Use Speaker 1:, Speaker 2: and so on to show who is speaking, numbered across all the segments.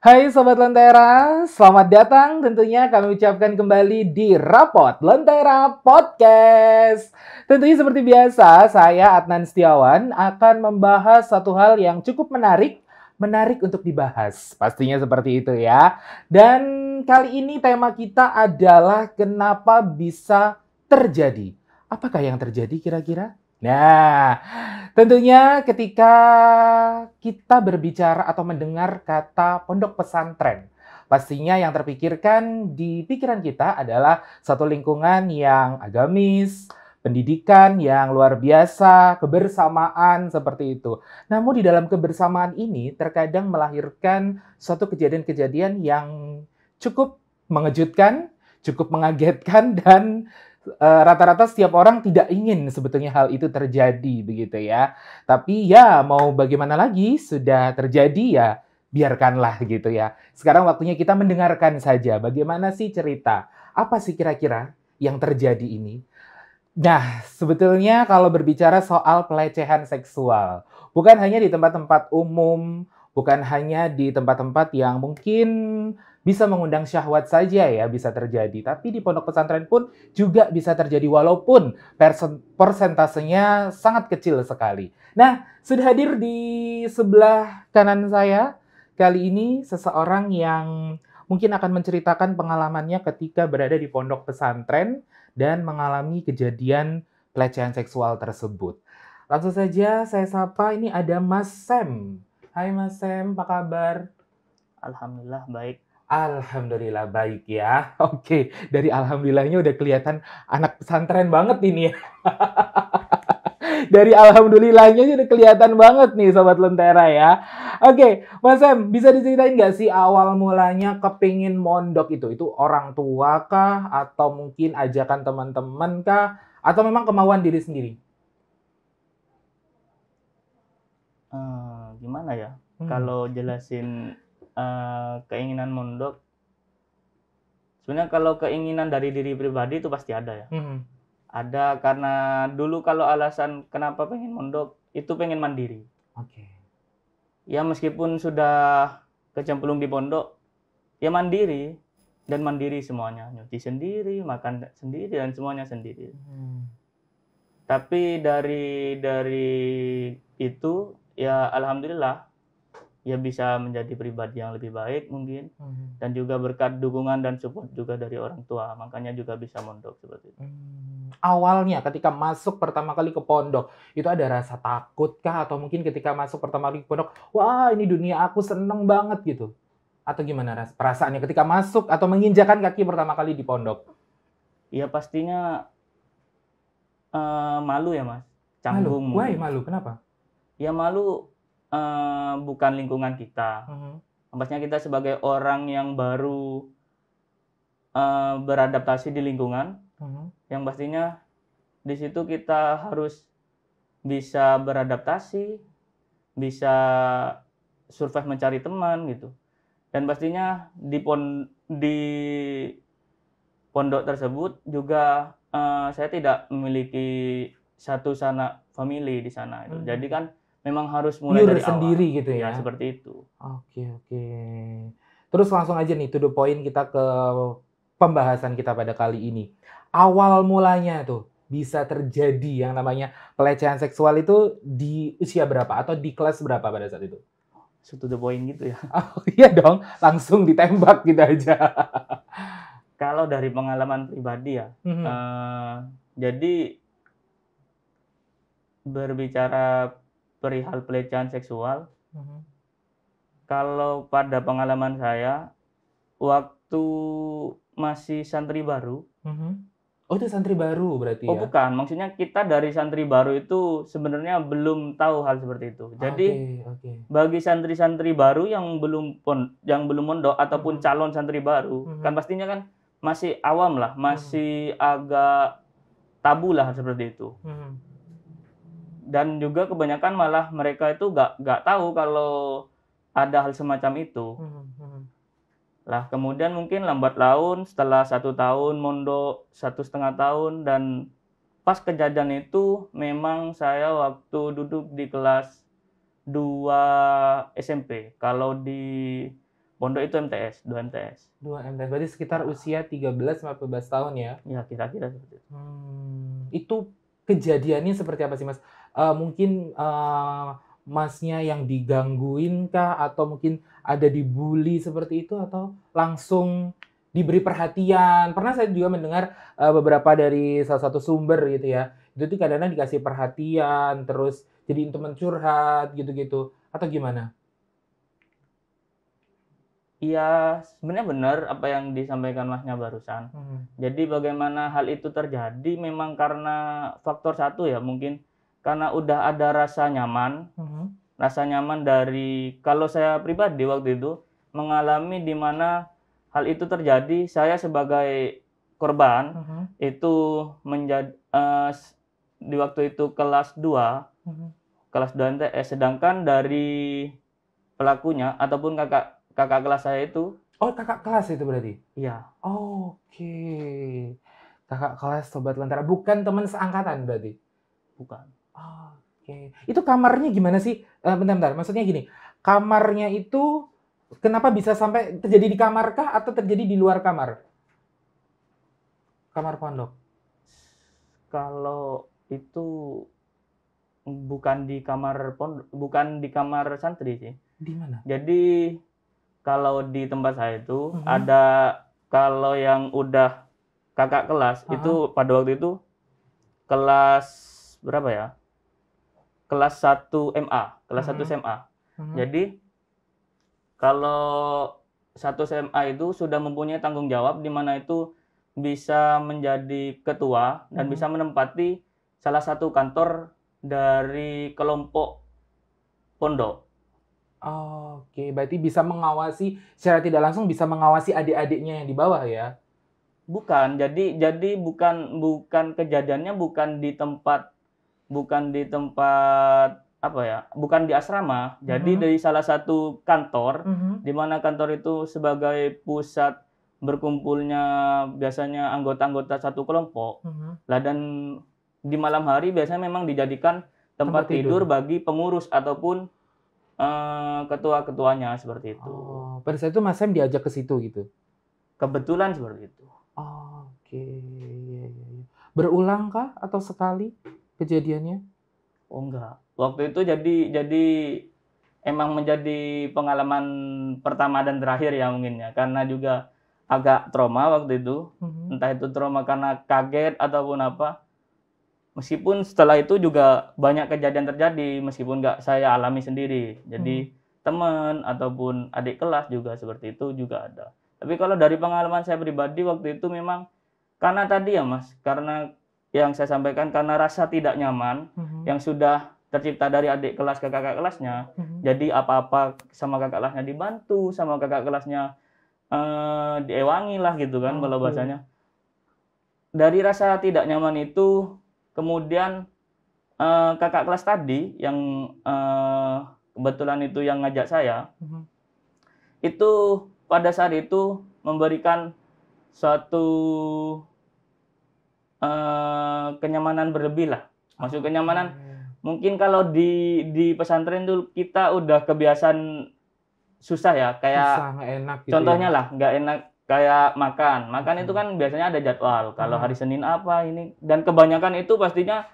Speaker 1: Hai Sobat Lentera, selamat datang tentunya kami ucapkan kembali di Rapot Lentera Podcast. Tentunya seperti biasa, saya Adnan Setiawan akan membahas satu hal yang cukup menarik untuk dibahas. Pastinya seperti itu ya. Dan kali ini tema kita adalah kenapa bisa terjadi. Apakah yang terjadi kira-kira? Nah, tentunya ketika kita berbicara atau mendengar kata pondok pesantren, pastinya yang terpikirkan di pikiran kita adalah satu lingkungan yang agamis, pendidikan yang luar biasa, kebersamaan seperti itu. Namun di dalam kebersamaan ini terkadang melahirkan suatu kejadian-kejadian yang cukup mengejutkan, cukup mengagetkan dan rata-rata setiap orang tidak ingin sebetulnya hal itu terjadi begitu ya. Tapi ya mau bagaimana lagi, sudah terjadi ya biarkanlah gitu ya. Sekarang waktunya kita mendengarkan saja bagaimana sih cerita. Apa sih kira-kira yang terjadi ini? Nah, sebetulnya kalau berbicara soal pelecehan seksual, bukan hanya di tempat-tempat umum, bukan hanya di tempat-tempat yang mungkin bisa mengundang syahwat saja ya bisa terjadi, tapi di pondok pesantren pun juga bisa terjadi walaupun persentasenya sangat kecil sekali. Nah, sudah hadir di sebelah kanan saya kali ini seseorang yang mungkin akan menceritakan pengalamannya ketika berada di pondok pesantren dan mengalami kejadian pelecehan seksual tersebut. Langsung saja saya sapa, ini ada Mas Sam. Hai Mas Sam, apa kabar?
Speaker 2: Alhamdulillah baik.
Speaker 1: Alhamdulillah baik ya. Oke, dari alhamdulillahnya udah kelihatan anak pesantren banget ini ya. Dari alhamdulillahnya udah kelihatan banget nih Sobat Lentera ya. Oke, Mas Sam, bisa diceritain nggak sih awal mulanya kepingin mondok itu? Itu orang tua kah? Atau mungkin ajakan teman-teman kah? Atau memang kemauan diri sendiri?
Speaker 2: Gimana ya?
Speaker 1: Hmm.
Speaker 2: Kalau jelasin keinginan mondok, sebenarnya kalau keinginan dari diri pribadi itu pasti ada ya.
Speaker 1: Hmm.
Speaker 2: Ada karena dulu kalau alasan kenapa pengen mondok itu pengen mandiri.
Speaker 1: Oke.
Speaker 2: Ya meskipun sudah kecemplung di pondok, ya mandiri dan mandiri semuanya, nyuci sendiri, makan sendiri dan semuanya sendiri. Tapi dari itu ya alhamdulillah ya bisa menjadi pribadi yang lebih baik mungkin, dan juga berkat dukungan dan support juga dari orang tua, makanya juga bisa mondok seperti itu.
Speaker 1: Awalnya ketika masuk pertama kali ke pondok, itu ada rasa takut kah? Atau mungkin ketika masuk pertama kali ke pondok, wah ini dunia aku seneng banget gitu? Atau gimana perasaannya ketika masuk atau menginjakan kaki pertama kali di pondok?
Speaker 2: Ya pastinya malu ya Mas,
Speaker 1: Malu?
Speaker 2: canggung
Speaker 1: Why
Speaker 2: mungkin.
Speaker 1: malu? Kenapa?
Speaker 2: Ya malu bukan lingkungan kita. Maksudnya kita sebagai orang yang baru beradaptasi di lingkungan, yang pastinya di situ kita harus bisa beradaptasi, bisa survive mencari teman gitu. Dan pastinya di pondok tersebut juga saya tidak memiliki satu sanak family di sana itu. Jadi kan memang harus mulai
Speaker 1: Pure
Speaker 2: dari
Speaker 1: sendiri
Speaker 2: awal.
Speaker 1: gitu ya?
Speaker 2: Ya seperti itu.
Speaker 1: Oke. Terus langsung aja nih to the point kita ke pembahasan kita pada kali ini. Awal mulanya tuh bisa terjadi yang namanya pelecehan seksual itu di usia berapa atau di kelas berapa pada saat itu?
Speaker 2: To the point gitu ya.
Speaker 1: Oh iya dong, langsung ditembak gitu aja.
Speaker 2: Kalau dari pengalaman pribadi ya, jadi berbicara perihal pelecehan seksual, kalau pada pengalaman saya, waktu masih santri baru.
Speaker 1: Oh itu santri baru berarti
Speaker 2: Oh
Speaker 1: ya?
Speaker 2: bukan, maksudnya kita dari santri baru itu sebenarnya belum tahu hal seperti itu. Jadi
Speaker 1: Oke.
Speaker 2: bagi santri-santri baru yang belum mondok ataupun calon santri baru, kan pastinya kan masih awam lah, masih agak tabu lah seperti itu. Dan juga kebanyakan malah mereka itu nggak tahu kalau ada hal semacam itu. Lah kemudian mungkin lambat laun setelah 1 tahun mondok, 1,5 tahun, dan pas kejadian itu memang saya waktu duduk di kelas 2 SMP. Kalau di pondok itu MTS, 2 MTS.
Speaker 1: 2 MTS, berarti sekitar usia 13-14 tahun ya?
Speaker 2: Ya, kira-kira seperti itu.
Speaker 1: Itu kejadiannya seperti apa sih, Mas? Mungkin Masnya yang digangguin kah? Atau mungkin ada dibully seperti itu? Atau langsung diberi perhatian? Pernah saya juga mendengar beberapa dari salah satu sumber gitu ya. Itu tuh kadang-kadang dikasih perhatian, terus jadi teman curhat gitu-gitu. Atau gimana?
Speaker 2: Iya, sebenarnya benar apa yang disampaikan Masnya barusan. Jadi bagaimana hal itu terjadi memang karena faktor satu ya, mungkin karena udah ada rasa nyaman. Rasa nyaman dari, kalau saya pribadi waktu itu mengalami di mana hal itu terjadi, saya sebagai korban itu menjadi di waktu itu kelas 2 MTS, sedangkan dari pelakunya ataupun kakak kelas saya itu.
Speaker 1: Oh, kakak kelas itu berarti?
Speaker 2: Iya.
Speaker 1: Oke. Kakak kelas Sobat Lentera, bukan teman seangkatan berarti?
Speaker 2: Bukan.
Speaker 1: Oke. Itu kamarnya gimana sih? Bentar. Maksudnya gini, kamarnya itu kenapa bisa sampai terjadi di kamar kah atau terjadi di luar kamar? Kamar pondok.
Speaker 2: Kalau itu bukan di kamar pondok, bukan di kamar santri sih.
Speaker 1: Di mana?
Speaker 2: Jadi kalau di tempat saya itu ada, kalau yang udah kakak kelas itu pada waktu itu kelas berapa ya? Kelas 1 MA, kelas 1 SMA. Jadi kalau 1 SMA itu sudah mempunyai tanggung jawab di mana itu bisa menjadi ketua dan bisa menempati salah satu kantor dari kelompok pondok.
Speaker 1: Oke, berarti bisa mengawasi secara tidak langsung, bisa mengawasi adik-adiknya yang di bawah ya?
Speaker 2: Bukan, jadi bukan kejadiannya bukan di tempat apa ya, bukan di asrama. Jadi dari salah satu kantor, di mana kantor itu sebagai pusat berkumpulnya biasanya anggota-anggota satu kelompok. Lah, dan di malam hari biasanya memang dijadikan tempat tidur bagi pengurus ataupun ketua-ketuanya seperti itu.
Speaker 1: Pada saat itu Mas Sam diajak ke situ gitu?
Speaker 2: Kebetulan seperti itu.
Speaker 1: Oke. Berulang kah atau sekali kejadiannya?
Speaker 2: Oh, enggak. Waktu itu jadi emang menjadi pengalaman pertama dan terakhir ya mungkin ya. Karena juga agak trauma waktu itu. Entah itu trauma karena kaget ataupun apa. Meskipun setelah itu juga banyak kejadian terjadi, meskipun nggak saya alami sendiri. Jadi teman ataupun adik kelas juga seperti itu juga ada. Tapi kalau dari pengalaman saya pribadi waktu itu memang karena tadi ya Mas, karena yang saya sampaikan karena rasa tidak nyaman yang sudah tercipta dari adik kelas ke kakak kelasnya. Jadi apa-apa sama kakak kelasnya dibantu, sama kakak kelasnya diewangi lah gitu kan kalau bahasanya. Dari rasa tidak nyaman itu kemudian kakak kelas tadi yang kebetulan itu yang ngajak saya, itu pada saat itu memberikan suatu kenyamanan berlebih lah. Maksud kenyamanan, mungkin kalau di pesantren itu kita udah kebiasaan susah ya, kayak
Speaker 1: susah, nggak enak gitu
Speaker 2: contohnya
Speaker 1: ya.
Speaker 2: lah, nggak enak kayak makan itu kan biasanya ada jadwal. Kalau hari Senin apa ini, dan kebanyakan itu pastinya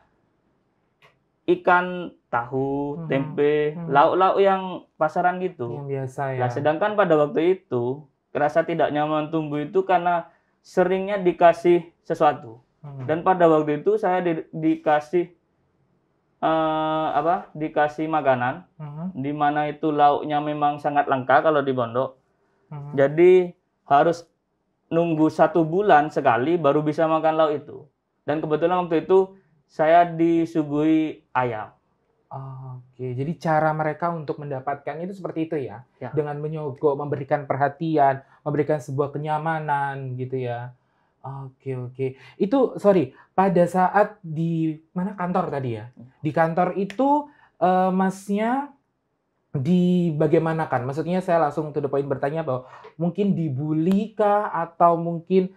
Speaker 2: ikan, tahu, tempe, lauk-lauk yang pasaran gitu.
Speaker 1: Yang biasa ya.
Speaker 2: Nah, sedangkan pada waktu itu rasa tidak nyaman tumbuh itu karena seringnya dikasih sesuatu. Dan pada waktu itu saya dikasih dikasih makanan, di mana itu lauknya memang sangat langka kalau di pondok. Jadi harus nunggu 1 bulan sekali baru bisa makan lauk itu. Dan kebetulan waktu itu saya disuguhi ayam.
Speaker 1: Oke, jadi cara mereka untuk mendapatkan itu seperti itu ya?
Speaker 2: Ya.
Speaker 1: Dengan menyogok, memberikan perhatian, memberikan sebuah kenyamanan gitu ya? Oke. Itu, sorry, pada saat di mana kantor tadi ya? Di kantor itu Masnya bagaimanakan? Maksudnya saya langsung to the point bertanya bahwa mungkin dibully kah atau mungkin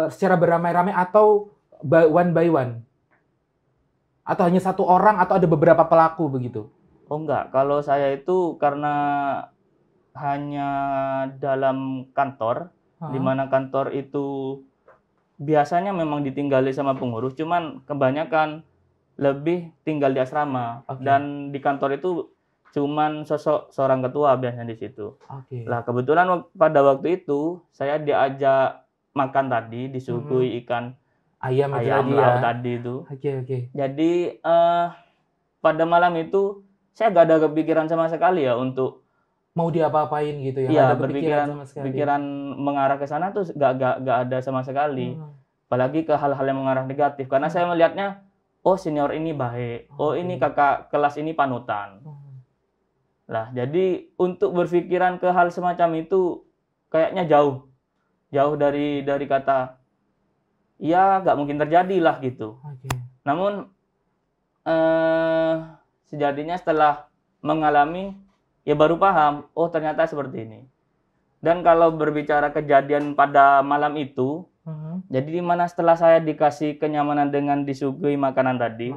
Speaker 1: secara beramai-ramai atau one by one? Atau hanya 1 orang atau ada beberapa pelaku begitu?
Speaker 2: Oh enggak, kalau saya itu karena hanya dalam kantor, di mana kantor itu biasanya memang ditinggali sama pengurus, cuman kebanyakan lebih tinggal di asrama. Dan di kantor itu cuman sosok seorang ketua biasanya di situ. Lah kebetulan pada waktu itu saya diajak makan tadi, disuguhi ikan ayam laut tadi itu. Jadi pada malam itu saya gak ada kepikiran sama sekali ya untuk
Speaker 1: mau diapa-apain gitu ya.
Speaker 2: Iya, pikiran mengarah ke sana tuh gak ada sama sekali. Apalagi ke hal-hal yang mengarah negatif. Karena saya melihatnya, oh senior ini baik, oh ini kakak kelas ini panutan. Lah, jadi untuk berpikiran ke hal semacam itu kayaknya jauh dari kata ya gak mungkin terjadi lah gitu. Namun sejatinya setelah mengalami ya baru paham, oh ternyata seperti ini. Dan kalau berbicara kejadian pada malam itu, jadi di mana setelah saya dikasih kenyamanan dengan disuguhi makanan tadi,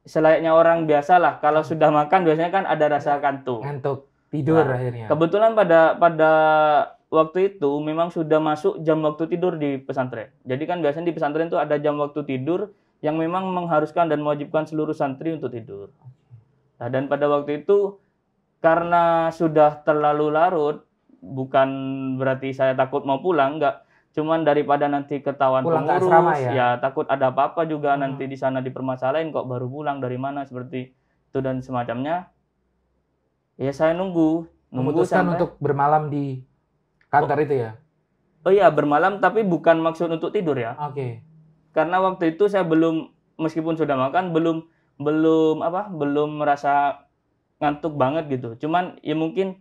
Speaker 2: selayaknya orang biasa lah, kalau sudah makan biasanya kan ada rasa kantuk.
Speaker 1: Tidur akhirnya.
Speaker 2: Kebetulan pada waktu itu memang sudah masuk jam waktu tidur di pesantren. Jadi kan biasanya di pesantren itu ada jam waktu tidur yang memang mengharuskan dan mewajibkan seluruh santri untuk tidur. Nah, dan pada waktu itu karena sudah terlalu larut, bukan berarti saya takut mau pulang, enggak. Cuman daripada nanti ketahuan pengurus, ya takut ada apa-apa juga nanti di sana dipermasalahin kok baru pulang dari mana seperti itu dan semacamnya. Ya saya nunggu
Speaker 1: memutuskan sampai untuk bermalam di kantor itu ya.
Speaker 2: Oh iya, bermalam tapi bukan maksud untuk tidur ya. Karena waktu itu saya belum, meskipun sudah makan, belum merasa ngantuk banget gitu. Cuman ya mungkin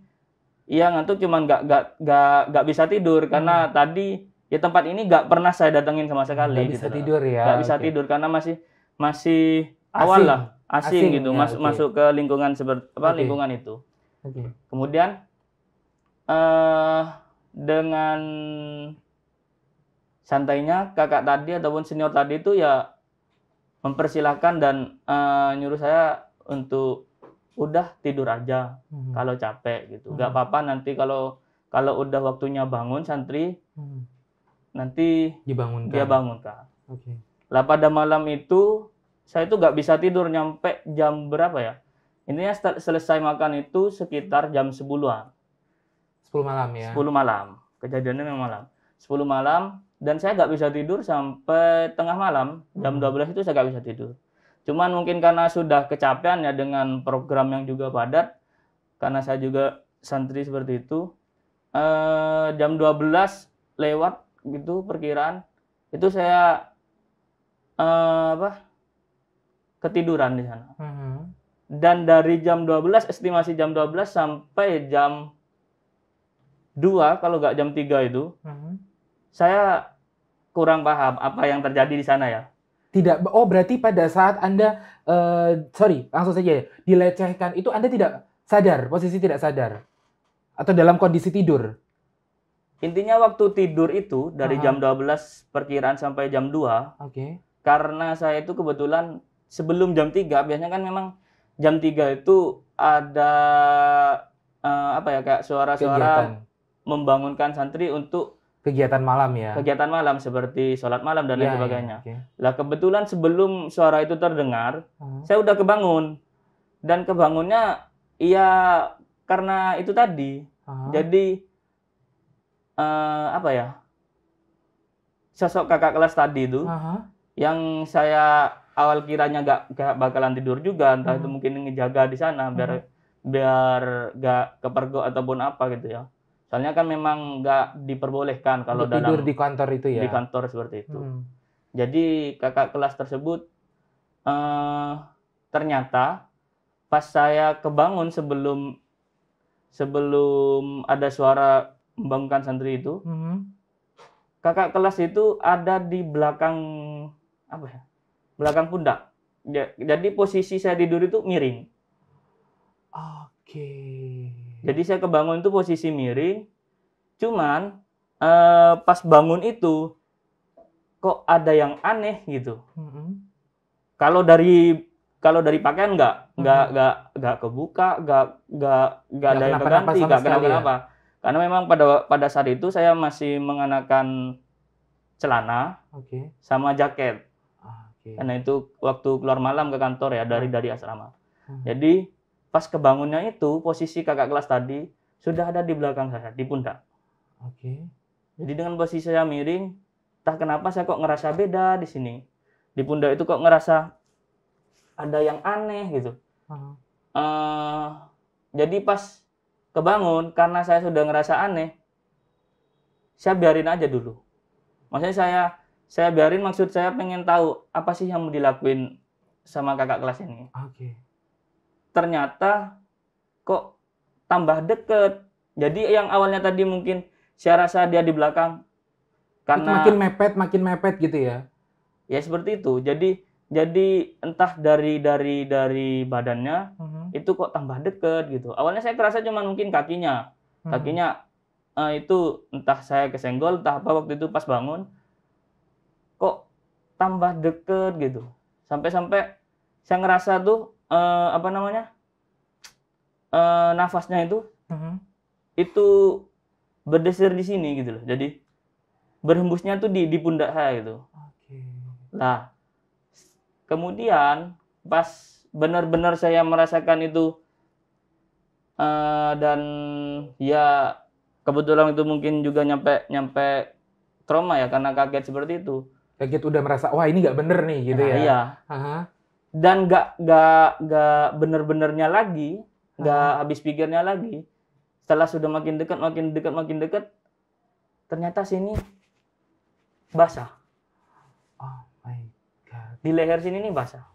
Speaker 2: iya ngantuk, cuman nggak bisa tidur karena tadi ya tempat ini nggak pernah saya datengin sama sekali.
Speaker 1: Nggak bisa tidur ya.
Speaker 2: Nggak bisa tidur karena masih awal lah, asing gitu, ya, masuk ke lingkungan lingkungan itu. Kemudian dengan santainya kakak tadi ataupun senior tadi itu ya mempersilahkan dan nyuruh saya untuk udah tidur aja kalau capek gitu. Gak apa-apa nanti kalau udah waktunya bangun santri nanti dia bangunkan. Lah pada malam itu saya itu gak bisa tidur nyampe jam berapa ya? Intinya selesai makan itu sekitar jam 10-an.
Speaker 1: 10 malam ya?
Speaker 2: 10 malam. Kejadiannya memang malam. 10 malam dan saya gak bisa tidur sampai tengah malam. Jam 12 itu saya gak bisa tidur. Cuman mungkin karena sudah kecapean ya dengan program yang juga padat, karena saya juga santri seperti itu, jam 12 lewat gitu perkiraan, itu saya ketiduran di sana. Dan dari jam 12, estimasi jam 12 sampai jam 2, kalau nggak jam 3 itu, saya kurang paham apa yang terjadi di sana ya.
Speaker 1: Tidak, oh berarti pada saat Anda, langsung saja ya, dilecehkan itu Anda tidak sadar, posisi tidak sadar? Atau dalam kondisi tidur?
Speaker 2: Intinya waktu tidur itu, dari jam 12 perkiraan sampai jam 2, karena saya itu kebetulan sebelum jam 3, biasanya kan memang jam 3 itu ada, kayak suara-suara membangunkan santri untuk
Speaker 1: kegiatan malam ya?
Speaker 2: Kegiatan malam seperti sholat malam dan lain sebagainya. Lah kebetulan sebelum suara itu terdengar, saya udah kebangun. Dan kebangunnya ya karena itu tadi. Jadi sosok kakak kelas tadi itu yang saya awal kiranya gak bakalan tidur juga, entah itu mungkin ngejaga di sana biar gak kepergok ataupun apa gitu ya. Soalnya kan memang nggak diperbolehkan kalau dalam
Speaker 1: tidur di kantor itu ya.
Speaker 2: Di kantor seperti itu. Jadi kakak kelas tersebut ternyata pas saya kebangun sebelum ada suara membangunkan santri itu, kakak kelas itu ada di belakang belakang pundak. Jadi posisi saya tidur itu miring. Jadi saya kebangun itu posisi miring, cuman pas bangun itu kok ada yang aneh gitu. Kalau dari kalau dari pakaian nggak kebuka, nggak ada yang keganti, nggak kenapa-kenapa. Karena memang pada saat itu saya masih mengenakan celana sama jaket. Karena itu waktu keluar malam ke kantor ya dari asrama. Jadi pas kebangunnya itu posisi kakak kelas tadi sudah ada di belakang saya di pundak. Jadi dengan posisi saya miring, entah kenapa saya kok ngerasa beda di sini. Di pundak itu kok ngerasa ada yang aneh gitu. Jadi pas kebangun, karena saya sudah ngerasa aneh, saya biarin aja dulu. Maksudnya saya biarin, maksud saya pengen tahu apa sih yang mau dilakuin sama kakak kelas ini. Ternyata kok tambah deket. Jadi yang awalnya tadi mungkin saya rasa dia di belakang, karena
Speaker 1: makin mepet gitu ya.
Speaker 2: Ya seperti itu. Jadi entah dari badannya itu kok tambah deket gitu. Awalnya saya kerasa cuma mungkin kakinya itu entah saya kesenggol entah apa, waktu itu pas bangun kok tambah deket gitu. Sampai saya ngerasa tuh nafasnya itu berdesir di sini gitu loh. Jadi berhembusnya tuh di pundak saya gitu. Nah, kemudian pas benar-benar saya merasakan itu dan ya kebetulan itu mungkin juga nyampe trauma ya, karena kaget seperti itu.
Speaker 1: Kaget udah merasa wah ini nggak bener nih gitu ya.
Speaker 2: Iya. Dan nggak bener-benernya lagi, nggak habis pikirnya lagi. Setelah sudah makin dekat, ternyata sini basah.
Speaker 1: Oh my God.
Speaker 2: Di leher sini nih basah.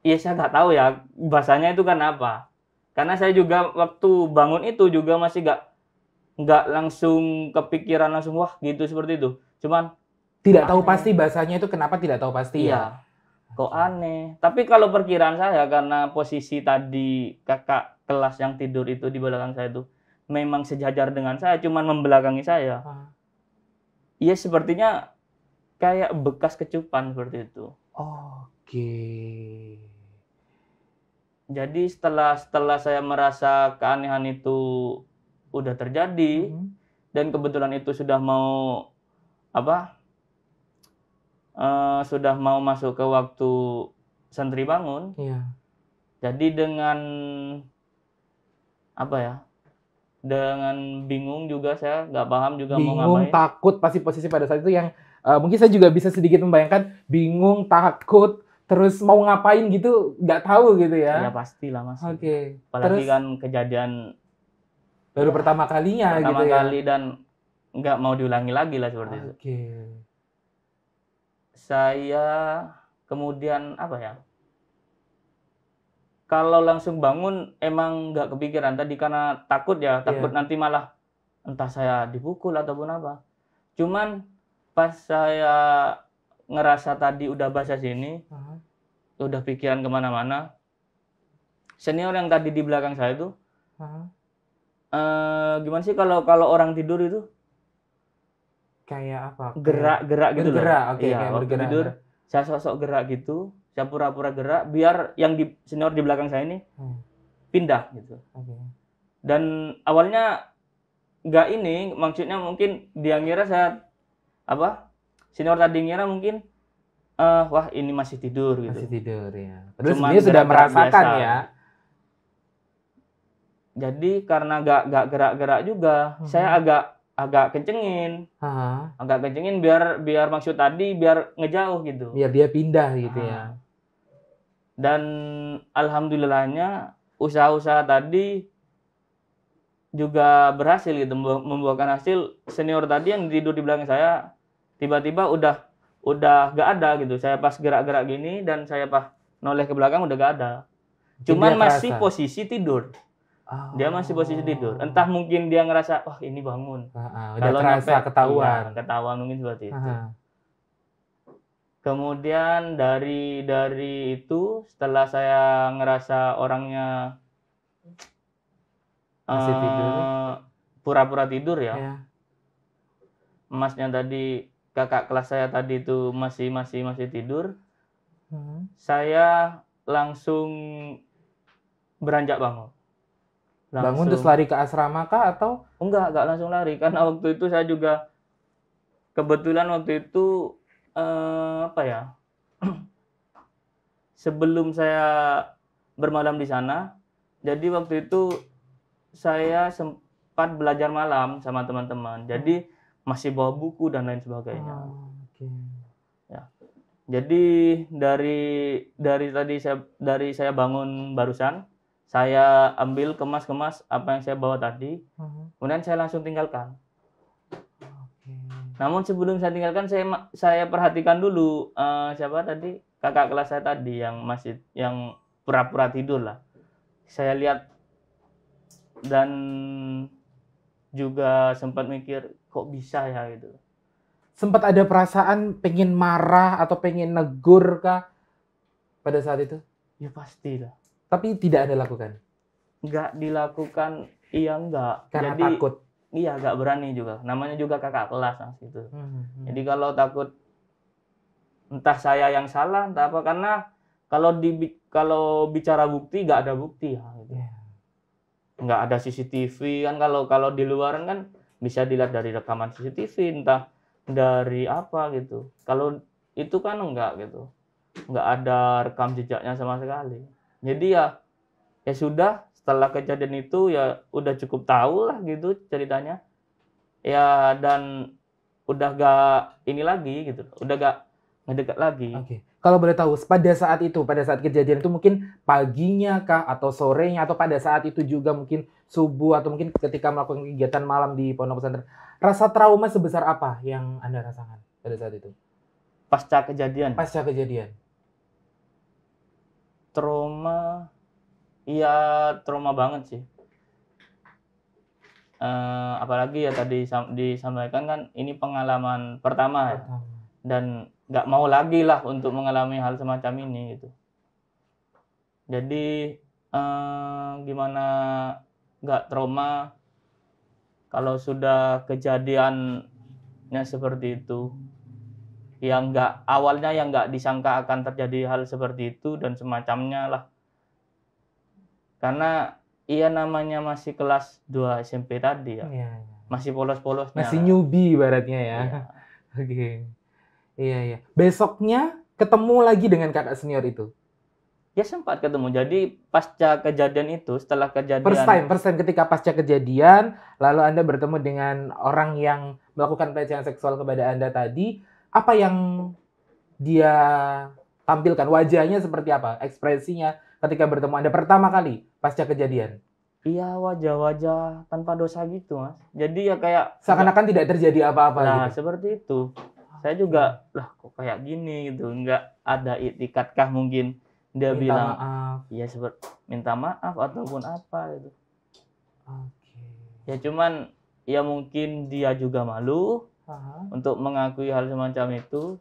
Speaker 2: Iya, saya nggak tahu ya basahnya itu kan apa. Karena saya juga waktu bangun itu juga masih nggak langsung kepikiran langsung wah gitu seperti itu. Cuman
Speaker 1: tidak tahu pasti basahnya itu kenapa, tidak tahu pasti
Speaker 2: ya. Kok aneh. Tapi kalau perkiraan saya, karena posisi tadi kakak kelas yang tidur itu di belakang saya itu memang sejajar dengan saya, cuman membelakangi saya. Iya, sepertinya kayak bekas kecupan seperti itu. Jadi setelah saya merasa keanehan itu udah terjadi dan kebetulan itu sudah mau sudah mau masuk ke waktu santri bangun. Jadi dengan dengan bingung juga, saya nggak paham juga mau ngapain.
Speaker 1: Bingung, takut, pasti posisi pada saat itu yang mungkin saya juga bisa sedikit membayangkan, bingung, takut, terus mau ngapain gitu, nggak tahu gitu ya.
Speaker 2: Ya pastilah Mas. Apalagi kan kejadian
Speaker 1: baru pertama kalinya gitu ya.
Speaker 2: Pertama kali dan nggak mau diulangi lagi lah seperti itu. Saya kemudian kalau langsung bangun emang nggak kepikiran tadi, karena takut nanti malah entah saya dipukul ataupun apa. Cuman pas saya ngerasa tadi udah basah sini, udah pikiran kemana-mana. Senior yang tadi di belakang saya itu, gimana sih kalau orang tidur itu?
Speaker 1: Kayak apa?
Speaker 2: Gerak gitu loh.
Speaker 1: Iya,
Speaker 2: waktu tidur saya sosok gerak gitu, saya pura-pura gerak biar yang di senior di belakang saya ini pindah gitu. Dan awalnya nggak ini, maksudnya mungkin dia ngira saya senior tadi ngira mungkin wah ini masih tidur gitu.
Speaker 1: Masih tidur ya. Terus dia sudah merasakan biasa. Ya.
Speaker 2: Jadi karena nggak gerak-gerak juga, saya agak kencengin. Agak kencengin biar maksud tadi biar ngejauh gitu.
Speaker 1: Biar dia pindah gitu ya.
Speaker 2: Dan alhamdulillahnya usaha-usaha tadi juga berhasil gitu, membuahkan hasil. Senior tadi yang tidur di belakang saya tiba-tiba udah gak ada gitu. Saya pas gerak-gerak gini dan saya pas noleh ke belakang udah gak ada. Cuman masih posisi tidur. Dia masih posisi tidur. Entah mungkin dia ngerasa, wah ini bangun.
Speaker 1: Udah terasa ketahuan.
Speaker 2: Iya, ketahuan mungkin seperti itu. Kemudian dari itu, setelah saya ngerasa orangnya
Speaker 1: masih tidur,
Speaker 2: pura-pura tidur ya. Masnya tadi, kakak kelas saya tadi itu masih tidur. saya langsung beranjak bangun.
Speaker 1: Bangun terus lari ke asrama kah atau?
Speaker 2: Enggak langsung lari. Karena waktu itu saya juga kebetulan waktu itu sebelum saya bermalam di sana, jadi waktu itu saya sempat belajar malam sama teman-teman. Jadi masih bawa buku dan lain sebagainya. Ya. Jadi dari saya bangun barusan, saya ambil kemas-kemas apa yang saya bawa tadi, kemudian saya langsung tinggalkan. Namun sebelum saya tinggalkan, saya perhatikan dulu siapa tadi, kakak kelas saya tadi yang pura-pura tidur lah. Saya lihat dan juga sempat mikir kok bisa ya gitu.
Speaker 1: Sempat ada perasaan pengen marah atau pengen negur kah pada saat itu?
Speaker 2: Ya pastilah.
Speaker 1: Tapi tidak Anda lakukan?
Speaker 2: Nggak dilakukan, iya enggak.
Speaker 1: Karena
Speaker 2: jadi,
Speaker 1: takut?
Speaker 2: Iya, nggak berani juga. Namanya juga kakak kelas gitu. Jadi kalau takut, entah saya yang salah, entah apa. Karena kalau bicara bukti, nggak ada bukti ya. Gitu. Nggak ada CCTV kan, kalau di luaran kan bisa dilihat dari rekaman CCTV, entah dari apa gitu. Kalau itu kan enggak gitu. Nggak ada rekam jejaknya sama sekali. Jadi ya sudah, setelah kejadian itu ya udah cukup tahu lah gitu ceritanya. Ya dan udah gak ini lagi gitu. Udah gak ngedekat lagi.
Speaker 1: Oke. Kalau boleh tahu, pada saat kejadian itu mungkin paginya kah atau sorenya atau pada saat itu juga mungkin subuh atau mungkin ketika melakukan kegiatan malam di pondok pesantren, rasa trauma sebesar apa yang Anda rasakan pada saat itu?
Speaker 2: Pasca kejadian. Trauma, iya trauma banget sih. Apalagi ya tadi disampaikan kan ini pengalaman pertama ya. Dan nggak mau lagi lah untuk mengalami hal semacam ini gitu. Jadi gimana nggak trauma kalau sudah kejadiannya seperti itu, yang awalnya nggak disangka akan terjadi hal seperti itu dan semacamnya lah. Karena namanya masih kelas 2 SMP tadi ya. Masih polos-polosnya.
Speaker 1: Masih newbie ibaratnya ya. Oke. Iya. Besoknya ketemu lagi dengan kakak senior itu?
Speaker 2: Ya sempat ketemu. Jadi pasca kejadian itu, setelah kejadian.
Speaker 1: First time ketika pasca kejadian, lalu Anda bertemu dengan orang yang melakukan pelecehan seksual kepada Anda tadi, apa yang dia tampilkan? Wajahnya seperti apa? Ekspresinya ketika bertemu Anda pertama kali pasca kejadian?
Speaker 2: Iya, wajah-wajah tanpa dosa gitu, Mas. Jadi ya kayak
Speaker 1: seakan-akan tidak terjadi apa-apa
Speaker 2: gitu.
Speaker 1: Nah,
Speaker 2: seperti itu. Saya juga, kok kayak gini gitu. Nggak ada iktikatkah mungkin dia
Speaker 1: minta
Speaker 2: bilang
Speaker 1: maaf.
Speaker 2: Ya minta maaf ataupun apa gitu.
Speaker 1: Oke.
Speaker 2: Ya cuman ya mungkin dia juga malu untuk mengakui hal semacam itu.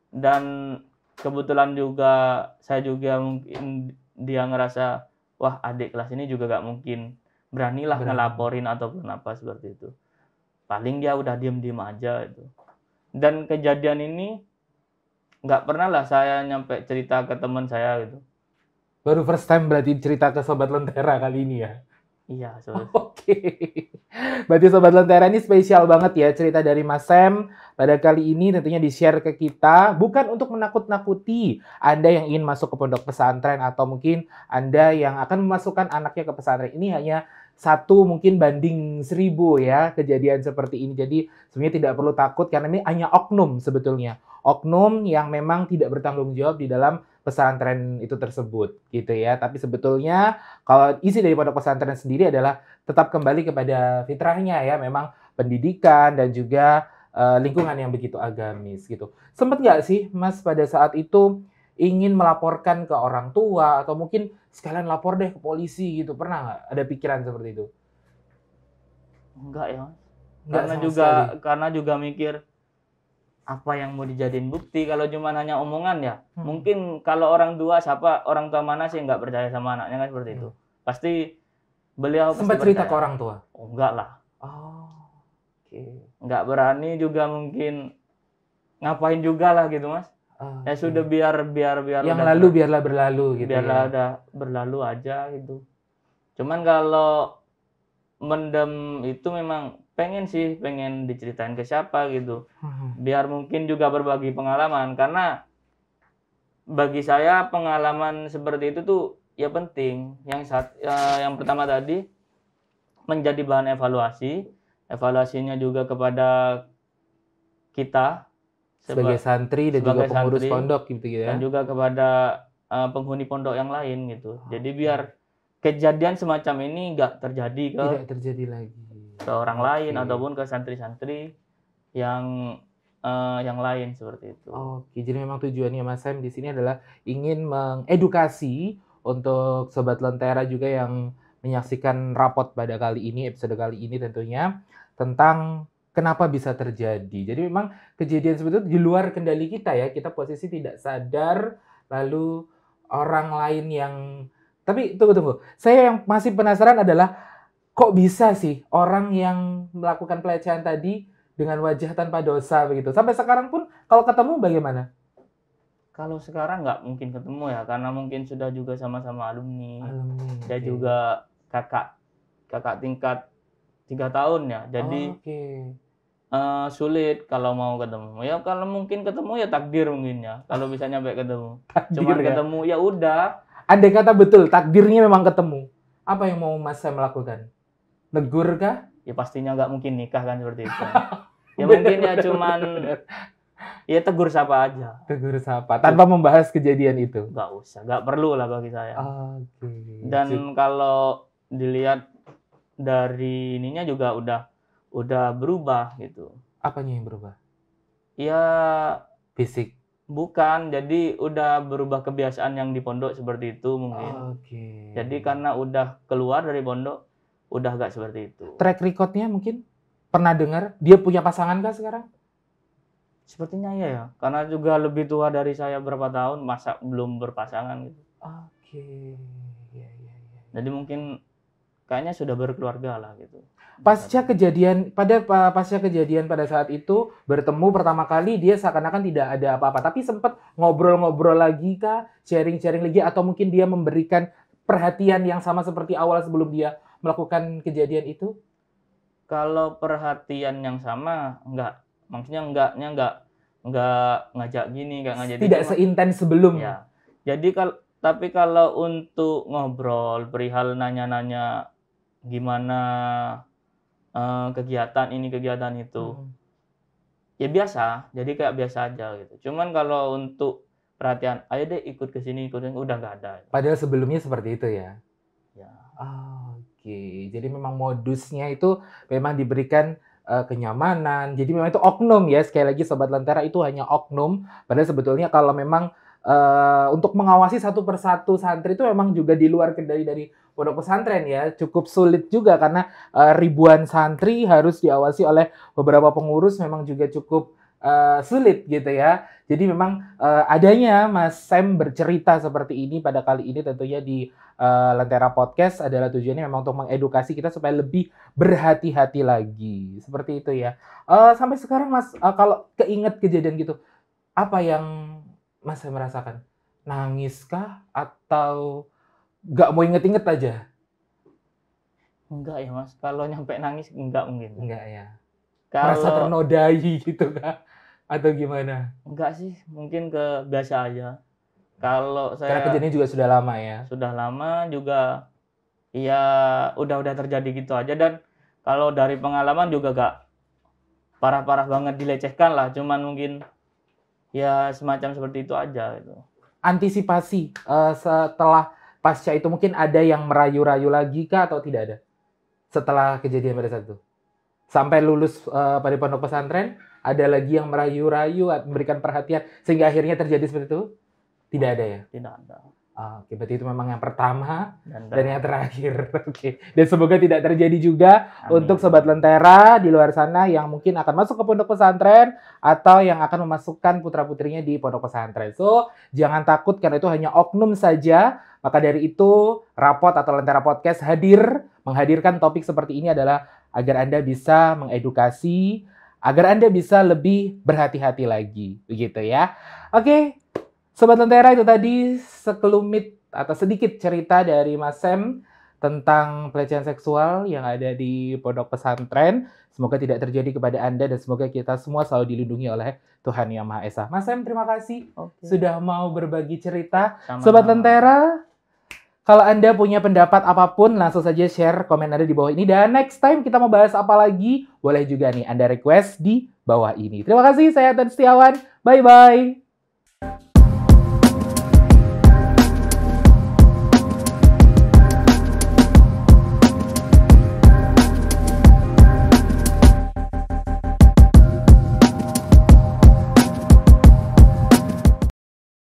Speaker 2: Dan kebetulan juga saya juga mungkin dia ngerasa wah adik kelas ini juga gak mungkin beranilah ngelaporin ataupun apa seperti itu. Paling dia udah diem-diem aja itu. Dan kejadian ini nggak pernah lah saya nyampe cerita ke teman saya gitu.
Speaker 1: Baru first time berarti cerita ke Sobat Lentera kali ini ya?
Speaker 2: Iya,
Speaker 1: Oke. Berarti Sobat Lentera ini spesial banget ya cerita dari Mas Sam. Pada kali ini tentunya di-share ke kita, bukan untuk menakut-nakuti Anda yang ingin masuk ke pondok pesantren atau mungkin Anda yang akan memasukkan anaknya ke pesantren. Ini hanya 1 mungkin banding 1000 ya kejadian seperti ini. Jadi sebenarnya tidak perlu takut karena ini hanya oknum sebetulnya. Oknum yang memang tidak bertanggung jawab di dalam pesantren itu tersebut gitu ya. Tapi sebetulnya kalau isi dari pondok pesantren sendiri adalah tetap kembali kepada fitrahnya ya, memang pendidikan dan juga lingkungan yang begitu agamis gitu. Sempet nggak sih Mas pada saat itu ingin melaporkan ke orang tua atau mungkin sekalian lapor deh ke polisi gitu, pernah nggak ada pikiran seperti itu?
Speaker 2: Enggak ya,
Speaker 1: Mas.
Speaker 2: Karena juga mikir apa yang mau dijadiin bukti kalau cuma hanya omongan ya. Mungkin kalau orang tua mana sih nggak percaya sama anaknya kan seperti itu. Pasti beliau
Speaker 1: sempat cerita ke orang tua?
Speaker 2: Oh, enggak lah. Nggak berani juga mungkin ngapain juga lah gitu Mas. Ya sudah biar
Speaker 1: yang lalu biarlah berlalu gitu.
Speaker 2: Biarlah ada berlalu aja gitu. Cuman kalau mendem itu memang pengen diceritain ke siapa gitu. Biar mungkin juga berbagi pengalaman, karena bagi saya pengalaman seperti itu tuh ya penting. Yang pertama tadi menjadi bahan evaluasi. Evaluasinya juga kepada kita
Speaker 1: sebagai santri dan juga pengurus pondok gitu ya.
Speaker 2: Dan juga kepada penghuni pondok yang lain gitu. Jadi biar kejadian semacam ini tidak terjadi
Speaker 1: lagi
Speaker 2: ke orang lain ataupun ke santri-santri yang lain seperti itu.
Speaker 1: Jadi memang tujuannya Mas Sam di sini adalah ingin mengedukasi untuk sobat Lentera juga yang menyaksikan rapot pada episode kali ini tentunya tentang kenapa bisa terjadi. Jadi memang kejadian seperti itu di luar kendali kita ya. Kita posisi tidak sadar, lalu orang lain yang... Tapi tunggu. Saya yang masih penasaran adalah kok bisa sih orang yang melakukan pelecehan tadi dengan wajah tanpa dosa begitu. Sampai sekarang pun kalau ketemu bagaimana?
Speaker 2: Kalau sekarang nggak mungkin ketemu ya, karena mungkin sudah juga sama-sama alumni. Dia juga kakak tingkat 3 tahun ya. Jadi sulit kalau mau ketemu. Ya kalau mungkin ketemu ya takdir mungkin ya. Kalau bisa nyampe ketemu. Cuma ketemu ya udah.
Speaker 1: Andai kata betul takdirnya memang ketemu. Apa yang mau Mas Sam lakukan? Negur kah?
Speaker 2: Ya pastinya nggak mungkin nikah kan seperti itu. Ya mungkin ya cuman ya tegur sapa aja.
Speaker 1: Tegur sapa tanpa membahas kejadian itu.
Speaker 2: Nggak usah, nggak perlu lah bagi saya. Dan kalau dilihat dari ininya juga udah berubah gitu.
Speaker 1: Apanya yang berubah?
Speaker 2: Ya
Speaker 1: fisik.
Speaker 2: Bukan, jadi udah berubah kebiasaan yang di pondok seperti itu mungkin. Jadi karena udah keluar dari pondok, udah gak seperti itu.
Speaker 1: Track recordnya mungkin pernah dengar dia punya pasangan kah sekarang?
Speaker 2: Sepertinya iya ya, karena juga lebih tua dari saya berapa tahun, masa belum berpasangan gitu. Jadi mungkin kayaknya sudah berkeluarga lah gitu.
Speaker 1: Pasca kejadian pada saat itu bertemu pertama kali dia seakan-akan tidak ada apa-apa, tapi sempat ngobrol-ngobrol lagi kah, sharing-sharing lagi, atau mungkin dia memberikan perhatian yang sama seperti awal sebelum dia melakukan kejadian itu?
Speaker 2: Kalau perhatian yang sama enggak, maksudnya enggak ngajak gini, enggak ngajak
Speaker 1: tidak seintens sebelumnya.
Speaker 2: Ya. Jadi tapi kalau untuk ngobrol perihal nanya-nanya gimana kegiatan ini kegiatan itu ya biasa, jadi kayak biasa aja gitu. Cuman kalau untuk perhatian ayo deh ikut ke sini udah nggak ada.
Speaker 1: Padahal sebelumnya seperti itu ya. Jadi memang modusnya itu memang diberikan kenyamanan. Jadi memang itu oknum ya, sekali lagi Sobat Lentera, itu hanya oknum. Padahal sebetulnya kalau memang untuk mengawasi satu persatu santri itu memang juga di luar kendali dari pondok pesantren ya, cukup sulit juga karena ribuan santri harus diawasi oleh beberapa pengurus, memang juga cukup sulit gitu ya. Jadi memang adanya Mas Sam bercerita seperti ini pada kali ini tentunya di Lentera Podcast adalah tujuannya memang untuk mengedukasi kita supaya lebih berhati-hati lagi. Seperti itu ya. Sampai sekarang Mas, kalau keinget kejadian gitu, apa yang Mas Sam merasakan? Nangiskah atau nggak mau inget-inget aja?
Speaker 2: Enggak ya Mas, kalau nyampe nangis enggak mungkin.
Speaker 1: Enggak ya. Merasa ternodai gitu kah? Atau gimana?
Speaker 2: Enggak sih, mungkin biasa aja. Kalau saya...
Speaker 1: Karena kejadiannya juga sudah lama ya?
Speaker 2: Sudah lama juga, ya udah terjadi gitu aja. Dan kalau dari pengalaman juga gak parah-parah banget dilecehkan lah. Cuman mungkin ya semacam seperti itu aja gitu.
Speaker 1: Antisipasi setelah pasca itu mungkin ada yang merayu-rayu lagi kah atau tidak ada? Setelah kejadian pada saat itu? Sampai lulus pada pondok pesantren, ada lagi yang merayu-rayu, memberikan perhatian, sehingga akhirnya terjadi seperti itu? Tidak ada ya?
Speaker 2: Tidak ada.
Speaker 1: Oke, berarti itu memang yang pertama dan yang terakhir. Oke. Dan semoga tidak terjadi juga untuk Sobat Lentera di luar sana yang mungkin akan masuk ke pondok pesantren atau yang akan memasukkan putra-putrinya di pondok pesantren. So, jangan takut karena itu hanya oknum saja. Maka dari itu, Rapot atau Lentera Podcast menghadirkan topik seperti ini adalah agar Anda bisa mengedukasi agar Anda bisa lebih berhati-hati lagi, begitu ya. Oke, Sobat Lentera, itu tadi sekelumit atau sedikit cerita dari Mas Sam tentang pelecehan seksual yang ada di pondok pesantren. Semoga tidak terjadi kepada Anda dan semoga kita semua selalu dilindungi oleh Tuhan Yang Maha Esa. Mas Sam, terima kasih sudah mau berbagi cerita.
Speaker 2: Sama-sama.
Speaker 1: Sobat Lentera, kalau Anda punya pendapat apapun, langsung saja share komen Anda di bawah ini. Dan next time kita mau bahas apa lagi, boleh juga nih Anda request di bawah ini. Terima kasih, saya Adnan Setiawan. Bye-bye.